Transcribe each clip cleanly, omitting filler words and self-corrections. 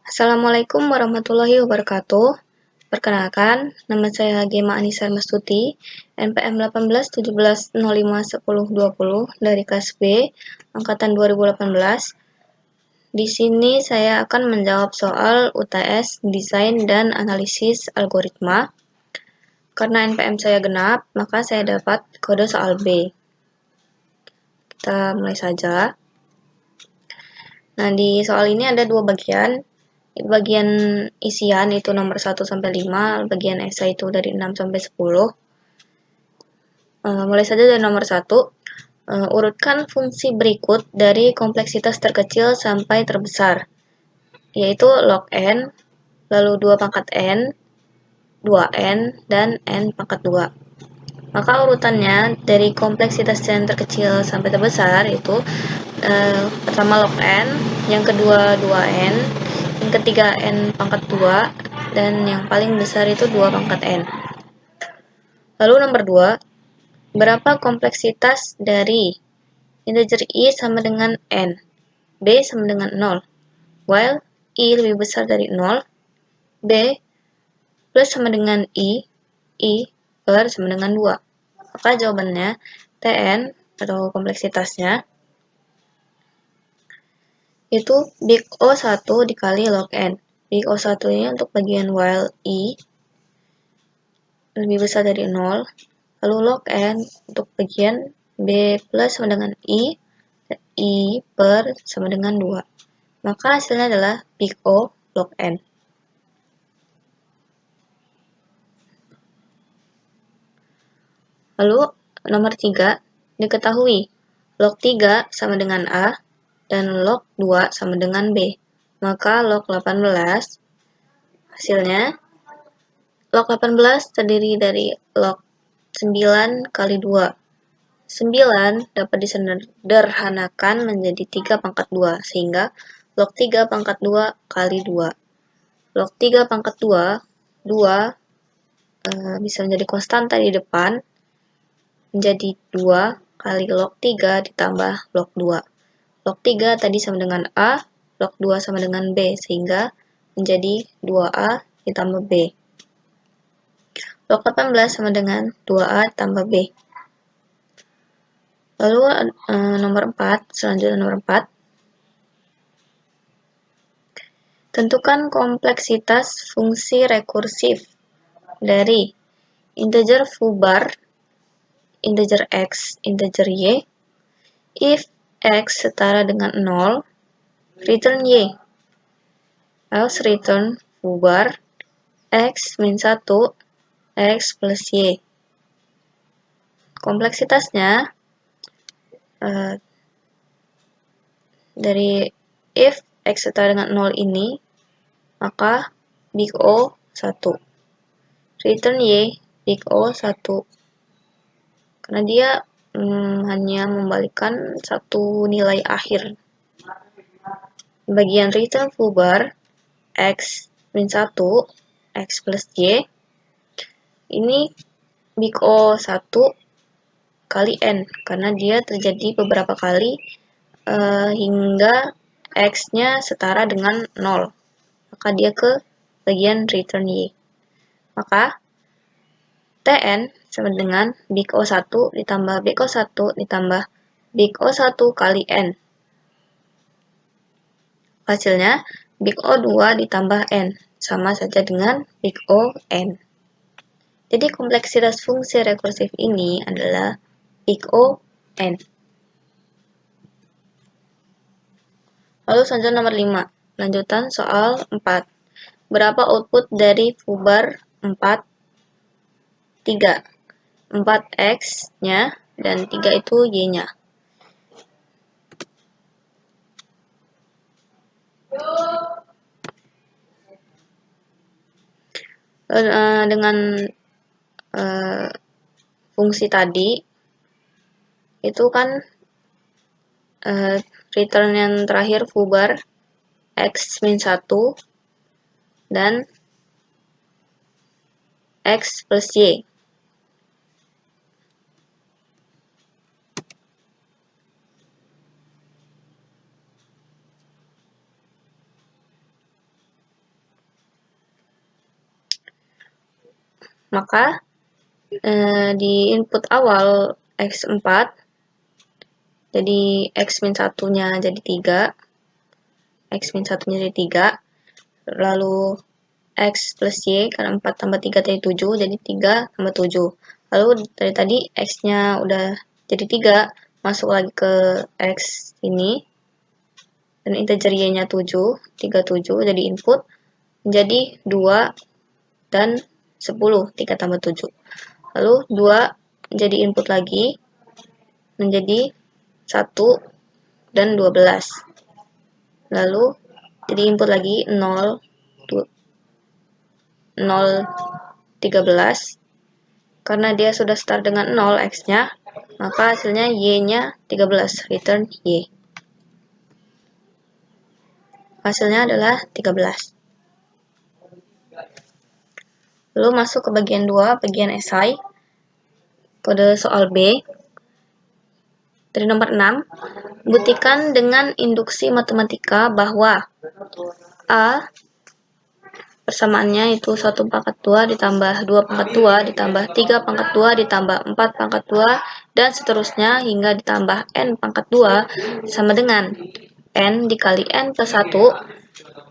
Assalamualaikum warahmatullahi wabarakatuh. Perkenalkan, nama saya Gema Anissa Mastuti, NPM 1817051020 dari kelas B, angkatan 2018. Di sini saya akan menjawab soal UTS, desain dan analisis algoritma. Karena NPM saya genap, maka saya dapat kode soal B. Kita mulai saja. Nah, di soal ini ada dua bagian. Bagian isian itu nomor 1 sampai 5, bagian esai itu dari 6 sampai 10. Mulai saja dari nomor 1. Urutkan fungsi berikut dari kompleksitas terkecil sampai terbesar, yaitu log n, lalu 2 pangkat n, 2n, dan n pangkat 2. Maka urutannya dari kompleksitas yang terkecil sampai terbesar itu pertama log n, yang kedua 2n, yang ketiga n pangkat 2, dan yang paling besar itu 2 pangkat n. Lalu nomor 2, berapa kompleksitas dari integer i sama dengan n, b sama dengan 0, while i lebih besar dari 0, b plus sama dengan i per sama dengan 2. Maka jawabannya Tn atau kompleksitasnya itu big O1 dikali log n. Big O1 ini untuk bagian while i lebih besar dari 0, lalu log n untuk bagian b plus sama dengan i per sama dengan 2. Maka hasilnya adalah big O log n. Lalu nomor 3, diketahui log 3 sama dengan A dan log 2 sama dengan B. Maka log 18 hasilnya log 18 terdiri dari log 9 kali 2. 9 dapat disederhanakan menjadi 3 pangkat 2, sehingga log 3 pangkat 2 kali 2. Log 3 pangkat 2, 2 bisa menjadi konstanta di depan, menjadi 2 kali log 3 ditambah log 2. Log 3 tadi sama dengan A, log 2 sama dengan B, sehingga menjadi 2A ditambah B. Log 18 sama dengan 2A tambah B. Lalu nomor 4, selanjutnya nomor 4. Tentukan kompleksitas fungsi rekursif dari integer foo-bar, integer x, integer y, if x setara dengan 0, return y, else return foo-bar x min 1, x plus y. Kompleksitasnya dari if x setara dengan 0 ini, maka big O 1. Return y, big O 1. Karena dia hanya membalikkan satu nilai akhir. Bagian return foo-bar x min 1, x plus y, ini big O 1 kali n, karena dia terjadi beberapa kali hingga x-nya setara dengan 0. Maka dia ke bagian return y. Maka Tn sama dengan big O1 ditambah big O1 ditambah big O1 kali n. Hasilnya big O2 ditambah n, sama saja dengan big O n. Jadi kompleksitas fungsi rekursif ini adalah big O n. Lalu selanjutnya nomor 5, lanjutan soal 4. Berapa output dari foo-bar 4? 3. 4x-nya dan 3 itu y-nya. Dengan fungsi tadi itu kan return yang terakhir foo-bar x min 1 dan x plus y. maka di input awal X4, jadi X-1-nya jadi 3, X-1-nya jadi 3, lalu X plus Y, karena 4 tambah 3 jadi 7, jadi 3 tambah 7. Lalu dari tadi X-nya udah jadi 3, masuk lagi ke X ini, dan integer Y-nya 7, 37, jadi input, menjadi 2 dan 10, 3 tambah 7. Lalu 2 jadi input lagi, menjadi 1 dan 12. Lalu jadi input lagi 0, 13. Karena dia sudah start dengan 0 X-nya, maka hasilnya Y-nya 13, return Y. Hasilnya adalah 13. Lalu masuk ke bagian 2, bagian esai. Kode soal B. Dari nomor 6, buktikan dengan induksi matematika bahwa A persamaannya itu 1 pangkat 2 ditambah 2 pangkat 2 ditambah 3 pangkat 2 ditambah 4 pangkat 2 dan seterusnya hingga ditambah n pangkat 2 sama dengan n dikali n plus 1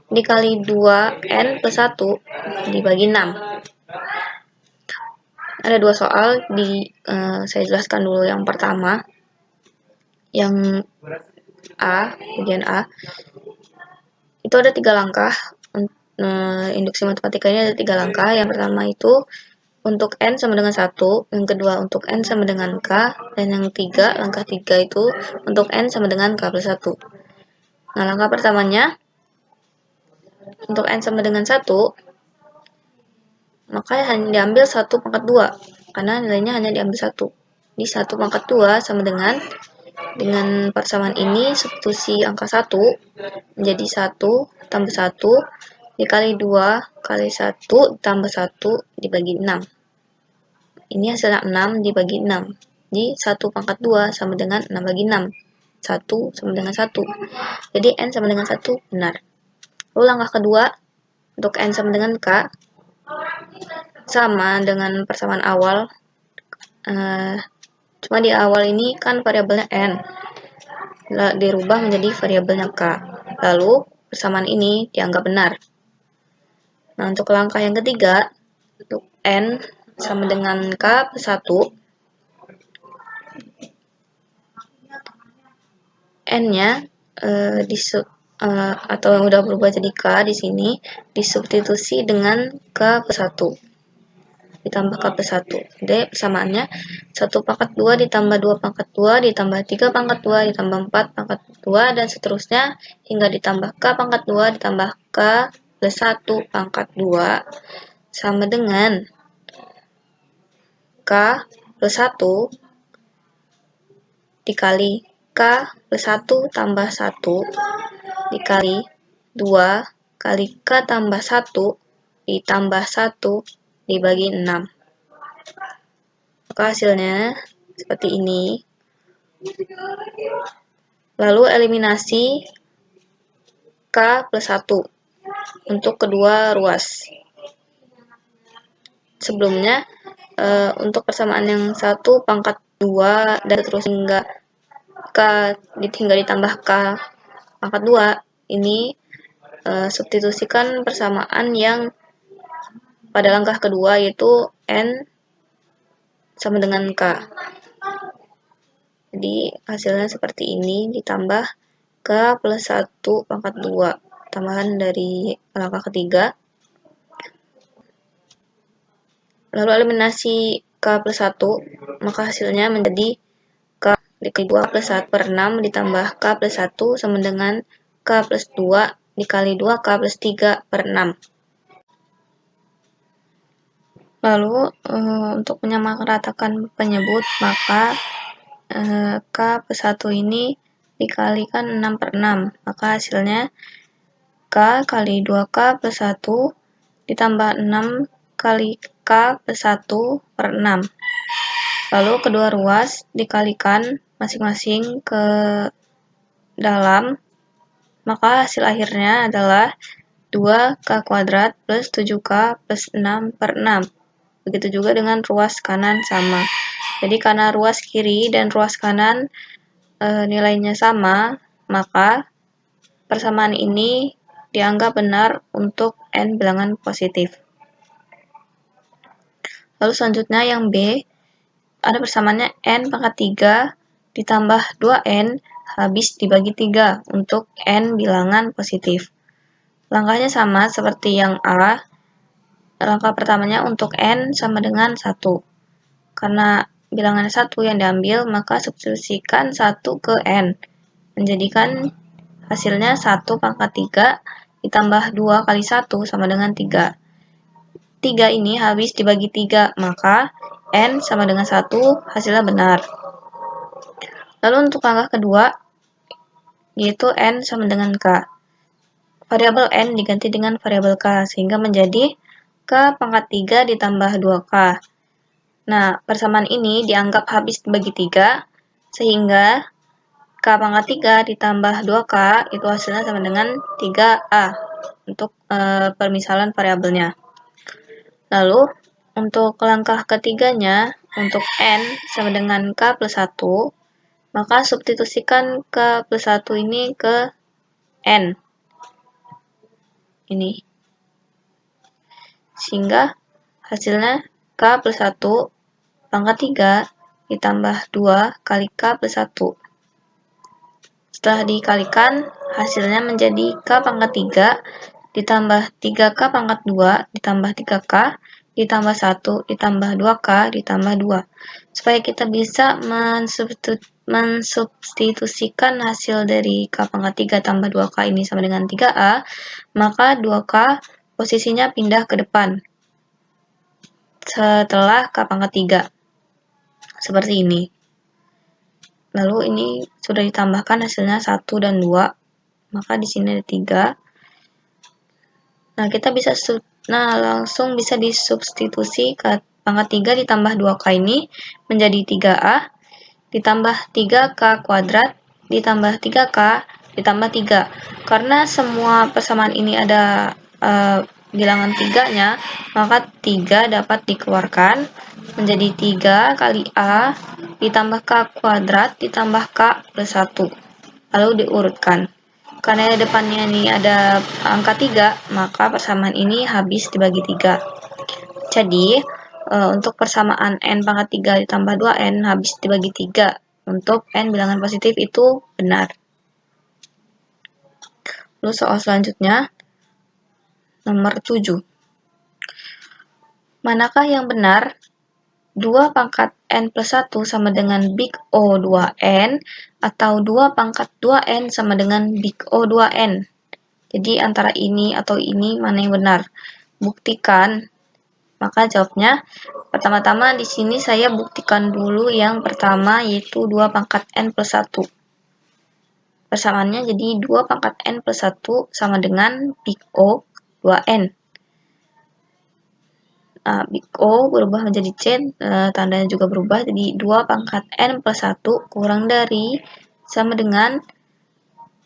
dikali 2n plus 1 dibagi 6. Ada dua soal, saya jelaskan dulu yang pertama. Yang A, bagian A, itu ada 3 langkah. Induksi matematika ini ada 3 langkah. Yang pertama itu untuk n sama dengan 1, yang kedua untuk n sama dengan k, dan yang ketiga, langkah 3 itu untuk n sama dengan k plus 1. Nah, langkah pertamanya, untuk n sama dengan 1, maka hanya diambil 1 pangkat 2, karena nilainya hanya diambil 1. Jadi 1 pangkat 2 sama dengan persamaan ini, substitusi angka 1, menjadi 1 tambah 1, dikali 2 kali 1 tambah 1 dibagi 6. Ini hasilnya 6 dibagi 6. Jadi 1 pangkat 2 sama dengan 6 bagi 6. 1 sama dengan 1. Jadi n sama dengan 1 benar. Lalu langkah kedua, untuk n sama dengan k, sama dengan persamaan awal. Cuma di awal ini kan variabelnya n, dirubah menjadi variabelnya k. Lalu persamaan ini dianggap benar. Nah, untuk langkah yang ketiga, untuk n sama dengan k plus 1, n-nya atau yang udah berubah jadi k di sini disubstitusi dengan k plus 1 ditambah k plus 1. Jadi persamaannya 1 pangkat 2 ditambah 2 pangkat 2 ditambah 3 pangkat 2 ditambah 4 pangkat 2 dan seterusnya hingga ditambah k pangkat 2 ditambah k plus 1 pangkat 2 sama dengan k plus 1 dikali k plus 1 tambah 1 dikali 2 kali k tambah 1 ditambah 1 dibagi 6. Maka hasilnya seperti ini. Lalu eliminasi k plus 1 untuk kedua ruas. Sebelumnya, untuk persamaan yang 1 pangkat 2 dan terus hingga ditambah k pangkat 2, ini substitusikan persamaan yang pada langkah kedua, yaitu n sama dengan k. Jadi hasilnya seperti ini, ditambah k plus 1 pangkat 2, tambahan dari langkah ketiga. Lalu eliminasi k plus 1, maka hasilnya menjadi k dikali 2 plus 1 per 6 ditambah k plus 1 sama dengan k plus 2 dikali 2 k plus 3 per 6. Lalu untuk menyamaratakan penyebut, maka k plus 1 ini dikalikan 6 per 6, maka hasilnya k kali 2k plus 1 ditambah 6 kali k plus 1 per 6. Lalu kedua ruas dikalikan masing-masing ke dalam, maka hasil akhirnya adalah 2k kuadrat plus 7k plus 6 per 6. Begitu juga dengan ruas kanan sama. Jadi karena ruas kiri dan ruas kanan nilainya sama, maka persamaan ini dianggap benar untuk n bilangan positif. Lalu selanjutnya yang B, ada persamaannya n pangkat 3 ditambah 2n habis dibagi 3 untuk n bilangan positif. Langkahnya sama seperti yang A. Langkah pertamanya untuk n sama dengan 1. Karena bilangan 1 yang diambil, maka substitusikan 1 ke n. Menjadikan hasilnya 1 pangkat 3 ditambah 2 kali 1 sama dengan 3. 3 ini habis dibagi 3, maka n sama dengan 1 hasilnya benar. Lalu untuk langkah kedua, yaitu n sama dengan k. Variabel n diganti dengan variabel k, sehingga menjadi k pangkat 3 ditambah 2k. Nah, persamaan ini dianggap habis dibagi 3, sehingga k pangkat 3 ditambah 2k itu hasilnya sama dengan 3a untuk permisalan variabelnya. Lalu, untuk langkah ketiganya, untuk n sama dengan k plus 1, maka substitusikan k plus 1 ini ke n. Ini. Sehingga hasilnya k plus 1 pangkat 3 ditambah 2 kali k plus 1. Setelah dikalikan, hasilnya menjadi k pangkat 3 ditambah 3k pangkat 2 ditambah 3k ditambah 1 ditambah 2k ditambah 2. Supaya kita bisa mensubstitusikan hasil dari k pangkat 3 tambah 2k ini sama dengan 3a, maka 2k posisinya pindah ke depan setelah k pangkat 3. Seperti ini. Lalu ini sudah ditambahkan hasilnya 1 dan 2, maka di sini ada 3. Nah, kita bisa langsung bisa disubstitusi k pangkat 3 ditambah 2k ini menjadi 3a ditambah 3k kuadrat ditambah 3k ditambah 3. Karena semua persamaan ini ada bilangan 3-nya, maka 3 dapat dikeluarkan menjadi 3 kali a ditambah k kuadrat ditambah k plus 1. Lalu diurutkan. Karena depannya ini ada angka 3, maka persamaan ini habis dibagi 3. Jadi, untuk persamaan n pangkat 3 ditambah 2n habis dibagi 3 untuk n bilangan positif itu benar. Lalu soal selanjutnya, nomor 7. Manakah yang benar? 2 pangkat n plus 1 sama dengan big O 2n atau 2 pangkat 2n sama dengan big O 2n. Jadi antara ini atau ini mana yang benar? Buktikan. Maka jawabnya, pertama-tama di sini saya buktikan dulu yang pertama, yaitu 2 pangkat n plus 1. Persamaannya jadi 2 pangkat n plus 1 sama dengan big O 2n. Big O berubah menjadi C, tandanya juga berubah, jadi 2 pangkat n plus 1 kurang dari sama dengan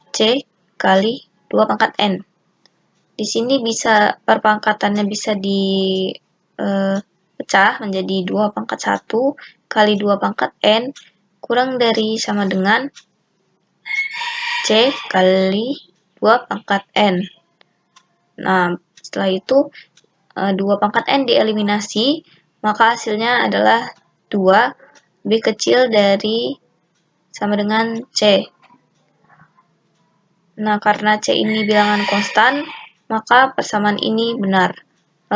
C kali 2 pangkat n. Di sini bisa perpangkatannya bisa dipecah menjadi 2 pangkat 1 kali 2 pangkat n kurang dari sama dengan C kali 2 pangkat n. Nah, setelah itu 2 pangkat n dieliminasi, maka hasilnya adalah 2 lebih kecil dari sama dengan C. Nah, karena C ini bilangan konstan, maka persamaan ini benar.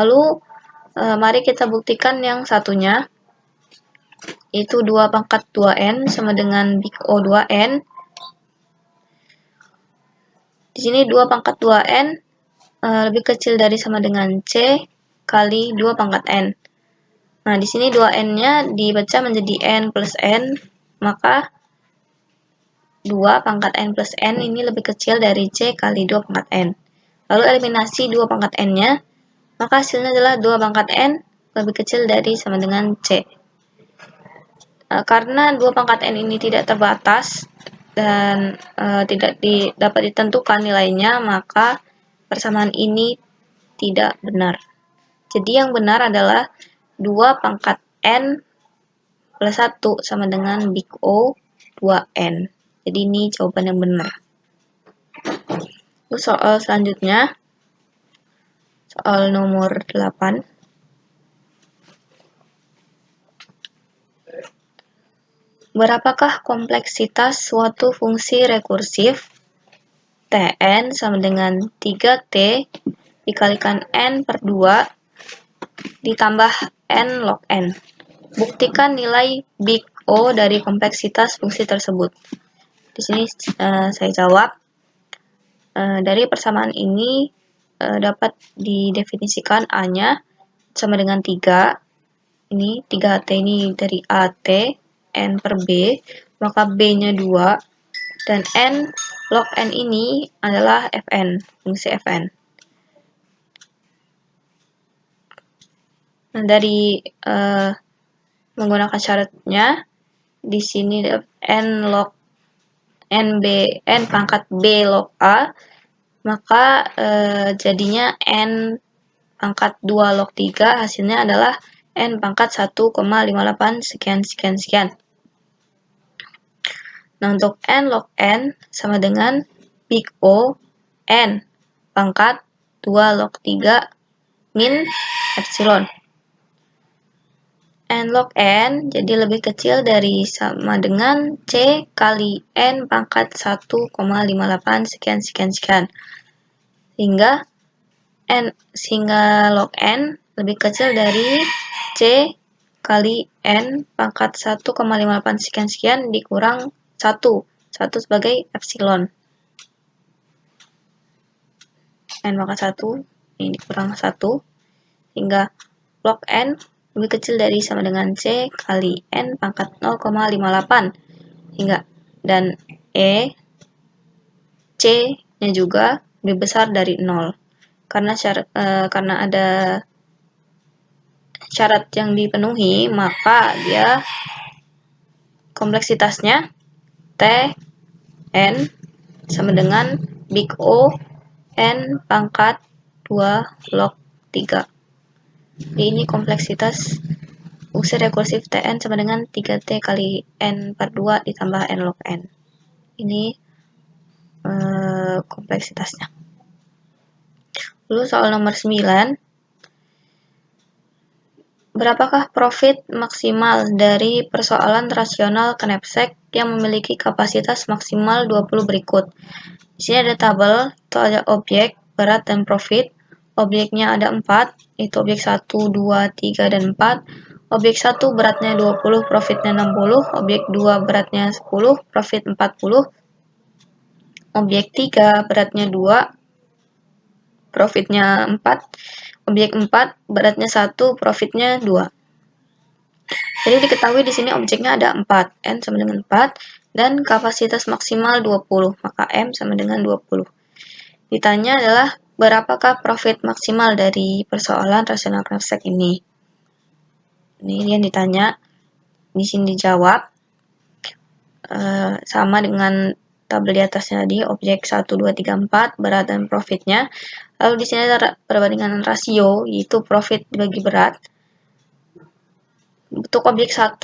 Lalu, mari kita buktikan yang satunya, yaitu 2 pangkat 2n sama dengan big O 2n. Di sini 2 pangkat 2n lebih kecil dari sama dengan C kali 2 pangkat n. Nah, di sini 2n-nya dipecah menjadi n plus n, maka 2 pangkat n plus n ini lebih kecil dari C kali 2 pangkat n. Lalu eliminasi 2 pangkat n-nya, maka hasilnya adalah 2 pangkat n lebih kecil dari sama dengan C. Karena 2 pangkat n ini tidak terbatas dan tidak dapat ditentukan nilainya, maka persamaan ini tidak benar. Jadi yang benar adalah 2 pangkat N plus 1 sama dengan big O 2N. Jadi ini jawaban yang benar. Lalu soal selanjutnya, soal nomor 8. Berapakah kompleksitas suatu fungsi rekursif? Tn sama dengan 3T dikalikan N per 2 ditambah N log N. Buktikan nilai big O dari kompleksitas fungsi tersebut. Di sini saya jawab, dari persamaan ini dapat didefinisikan A-nya sama dengan 3. Ini 3T ini dari AT, N per B, maka B-nya 2, dan N log N ini adalah Fn, fungsi Fn. Nah, dari menggunakan syaratnya, di sini N log N pangkat B log A, maka jadinya N pangkat 2 log 3 hasilnya adalah N pangkat 1,58 sekian. Nah, untuk N log N sama dengan big O N pangkat 2 log 3 min epsilon. N log N jadi lebih kecil dari sama dengan C kali N pangkat 1,58 sekian. Sehingga log N lebih kecil dari C kali N pangkat 1,58 sekian dikurang 1 sebagai epsilon. N pangkat 1 ini dikurang 1, hingga log N lebih kecil dari sama dengan C kali N pangkat 0,58 hingga, dan C-nya juga lebih besar dari 0. Karena ada syarat yang dipenuhi, maka dia kompleksitasnya T N sama dengan big O N pangkat 2 log 3. Jadi ini kompleksitas fungsi rekursif Tn sama dengan 3T kali N per 2 ditambah N log N. Ini kompleksitasnya. Lalu soal nomor 9. Berapakah profit maksimal dari persoalan rasional knapsack yang memiliki kapasitas maksimal 20 berikut? Di sini ada tabel, itu ada objek, berat, dan profit. Objeknya ada 4, itu objek 1, 2, 3, dan 4. Objek 1 beratnya 20, profitnya 60. Objek 2 beratnya 10, profit 40. Objek 3 beratnya 2, profitnya 4. Objek 4 beratnya 1, profitnya 2. Jadi diketahui di sini objeknya ada 4, N sama dengan 4, dan kapasitas maksimal 20, maka M sama dengan 20. Ditanya adalah berapakah profit maksimal dari persoalan rasional knapsack ini. Ini yang ditanya, di sini dijawab sama dengan tabel di atasnya tadi, objek 1, 2, 3, 4, berat dan profitnya. Lalu di sini ada perbandingan rasio, yaitu profit dibagi berat. Untuk objek 1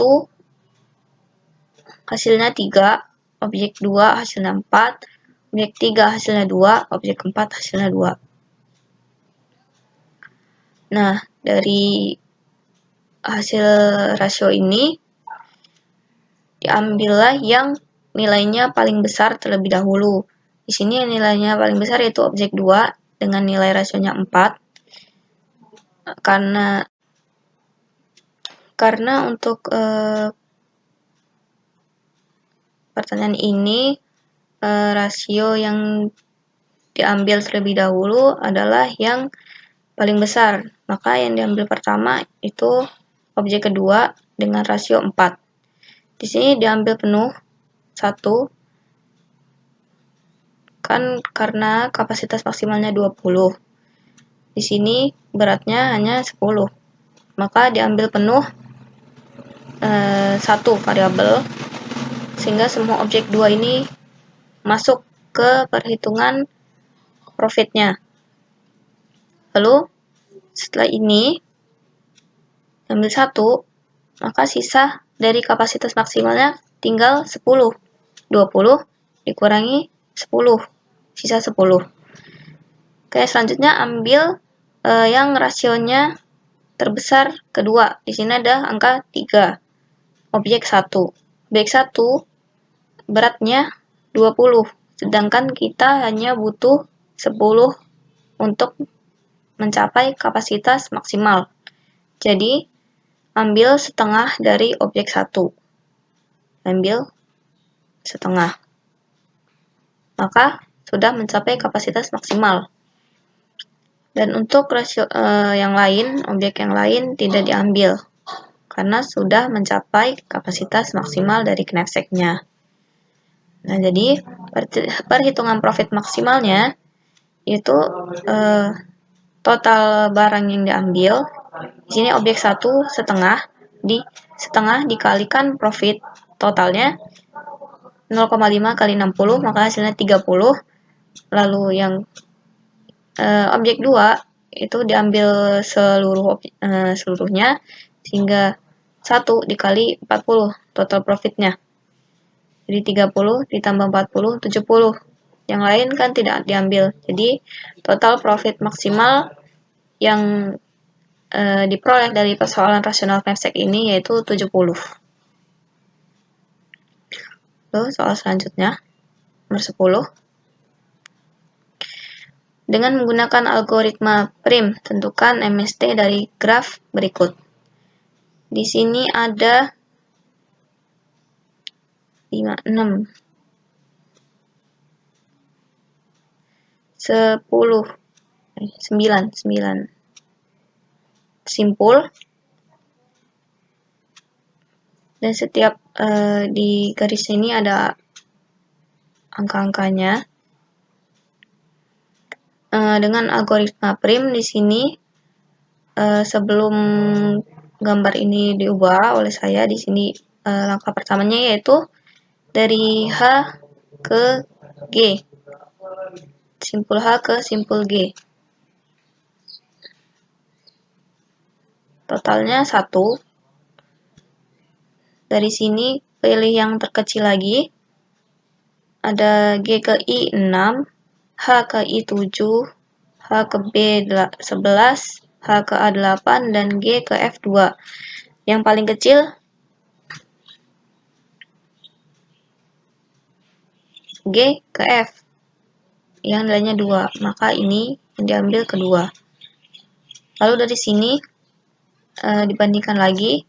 hasilnya 3, objek 2 hasilnya 4, objek 3 hasilnya 2, objek 4 hasilnya 2. Nah, dari hasil rasio ini diambillah yang nilainya paling besar terlebih dahulu. Di sini nilainya paling besar yaitu objek 2 dengan nilai rasionya 4. Karena untuk pertanyaan ini rasio yang diambil terlebih dahulu adalah yang paling besar. Maka yang diambil pertama itu objek kedua dengan rasio 4. Di sini diambil penuh 1, kan karena kapasitas maksimalnya 20. Di sini beratnya hanya 10. Maka diambil penuh 1 variabel, sehingga semua objek 2 ini masuk ke perhitungan profitnya. Lalu setelah ini ambil 1, maka sisa dari kapasitas maksimalnya tinggal 10. 20 dikurangi 10, sisa 10. Oke, selanjutnya ambil yang rasionya terbesar kedua. Di sini ada angka 3. Objek 1. Objek 1 beratnya 20, sedangkan kita hanya butuh 10 untuk mencapai kapasitas maksimal. Jadi, ambil setengah dari objek 1. Ambil setengah. Maka, sudah mencapai kapasitas maksimal. Dan untuk rasio yang lain, objek yang lain tidak diambil, karena sudah mencapai kapasitas maksimal dari knapsack-nya. Nah, jadi, perhitungan profit maksimalnya itu total barang yang diambil. Di sini objek 1 setengah dikalikan profit totalnya 0,5 kali 60, maka hasilnya 30. Lalu yang objek 2 itu diambil seluruhnya, sehingga 1 dikali 40 total profitnya. Jadi 30 ditambah 40, 70. Yang lain kan tidak diambil. Jadi total profit maksimal yang diperoleh dari persoalan rasional knapsack ini yaitu 70. Lalu soal selanjutnya, nomor 10. Dengan menggunakan algoritma prim, tentukan MST dari graf berikut. Di sini ada 5, 6, 10, 9 simpul, dan setiap di garis ini ada angka-angkanya. Dengan algoritma prim di sini, sebelum gambar ini diubah oleh saya, di sini langkah pertamanya yaitu dari H ke G, simpul H ke simpul G. Totalnya 1. Dari sini pilih yang terkecil lagi. Ada G ke I 6, H ke I 7, H ke B 11, H ke A 8, dan G ke F 2. Yang paling kecil G ke F, yang nilainya 2, maka ini yang diambil kedua. Lalu dari sini dibandingkan lagi,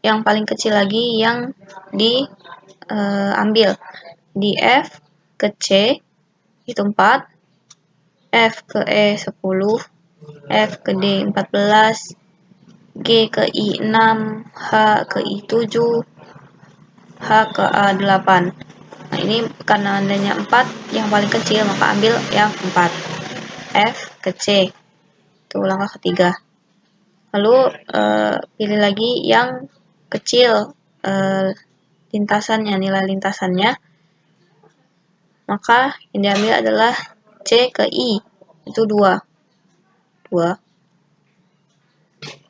yang paling kecil lagi yang diambil. Di F ke C itu 4, F ke E 10, F ke D 14, G ke I 6, H ke I 7, H ke A 8. Nah, ini karena adanya 4 yang paling kecil, maka ambil yang 4. F ke C. Itu langkah ketiga. Lalu pilih lagi yang kecil lintasannya, nilai lintasannya. Maka yang diambil adalah C ke I, itu 2.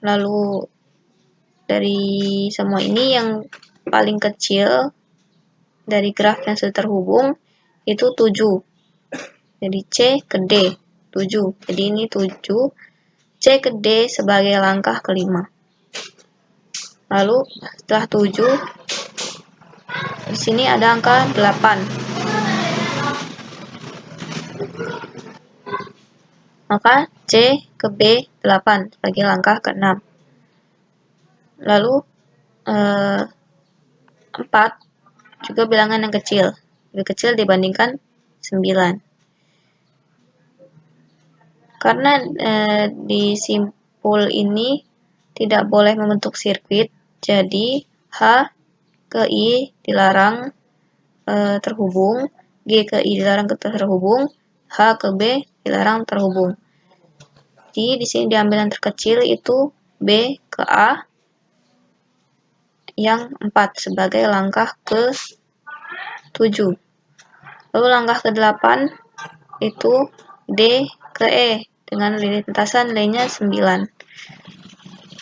Lalu dari semua ini yang paling kecil dari graf yang sudah terhubung itu 7. Jadi C ke D 7. Jadi ini 7. C ke D sebagai langkah kelima. Lalu setelah 7, di sini ada angka 8. Maka C ke B 8 sebagai langkah ke-6. Lalu 4 juga bilangan yang kecil, lebih kecil dibandingkan 9. Karena di simpul ini tidak boleh membentuk sirkuit, jadi H ke I dilarang terhubung, G ke I dilarang terhubung, H ke B dilarang terhubung. Jadi di sini diambil yang terkecil itu B ke A yang 4 sebagai langkah ke-7. Lalu langkah ke-8 itu D ke E dengan lintasan nilainya 9.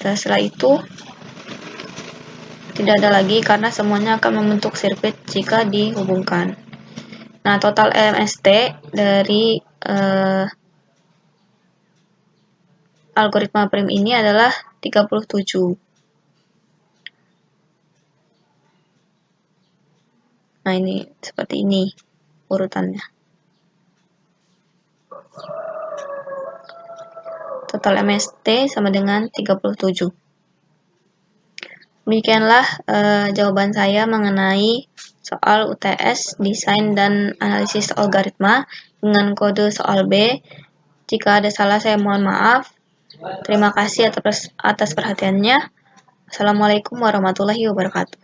Dan setelah itu tidak ada lagi karena semuanya akan membentuk sirkuit jika dihubungkan. Nah, total MST dari algoritma prim ini adalah 37. Nah, ini seperti ini urutannya. Total MST sama dengan 37. Demikianlah jawaban saya mengenai soal UTS Desain dan Analisis Algoritma dengan kode soal B. Jika ada salah saya mohon maaf. Terima kasih atas perhatiannya. Assalamualaikum warahmatullahi wabarakatuh.